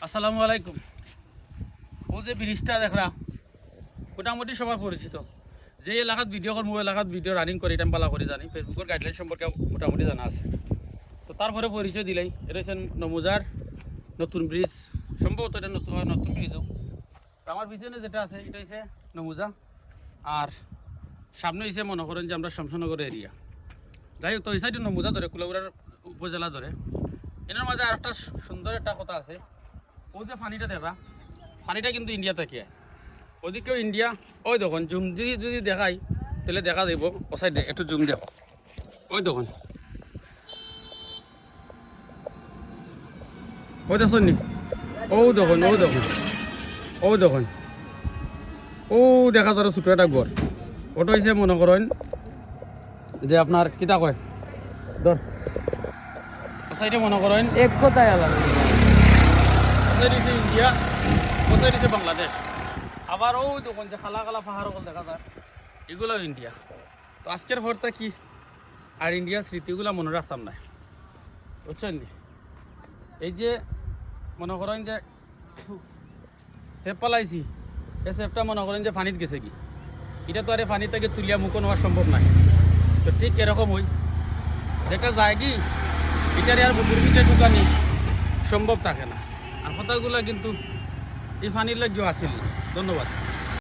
আসসালামু আলাইকুম। ও যে ব্রিজটা দেখরা মোটামুটি সবার পরিচিত। যে এলাকাত ভিডিও করবো এলাকাত ভিডিও রানিং করি এটা পালা করে জানি, ফেসবুকের গাইডলাইন সম্পর্কে মোটামুটি জানা আছে। তো তারপরে পরিচয় দিলাই, এটা হচ্ছে নমুজার নতুন ব্রিজ, সম্ভবত এটা নতুন ব্রিজও। আমার পিছনে যেটা আছে এটা হচ্ছে নমুজা, আর সামনে হচ্ছে মনে করেন যে আমরা শমশানগর এরিয়া। যাই হোক, তো এই সাইডে নমুজা ধরে কুলাউড়ার উপজেলা ধরে। এনার মাঝে আর একটা সুন্দর একটা কথা আছে, ও যে পানিটা দেখা, পানিটা কিন্তু ইন্ডিয়া থেকে, ওদিকেও ইন্ডিয়া। ওই দেখুন জুম যদি দেখাই তাহলে দেখা যাইব। ও সাইডে একটু জুম দেখ, ওই দেখুন, ওই দেখুন নি, ও দেখুন, ও দেখুন, ও দেখুন, ও দেখা যার ছোটো একটা ঘর। ওটা হয়েছে মনে করেন যে আপনার কিতা কয় ধর, ও সাইডে মনে করেন এক কথায় আলাদা। ইন্ডিয়া, কোথায় দিচ্ছে বাংলাদেশ। আবার ও দেখুন যে খালা খালা পাহাড় দেখা যায়, এগুলোও ইন্ডিয়া। তো আজকের ভরটা কি আর ইন্ডিয়ার স্মৃতিগুলো মনে রাখতাম না, বুঝছেন নি? এই যে মনে করেন যে সেপ পালাইছি, এই সেপটা মনে করেন যে পানিত গেছে কি, এটা তো আর পানি থেকে তুলিয়া মুখো নেওয়া সম্ভব নয়। তো ঠিক এরকম ওই যেটা যায় কি এটারে আর বুকুর পিঠে ঢুকানি সম্ভব থাকে না। আর কথাগুলো কিন্তু এই পানির লাগিও আসিল না। ধন্যবাদ।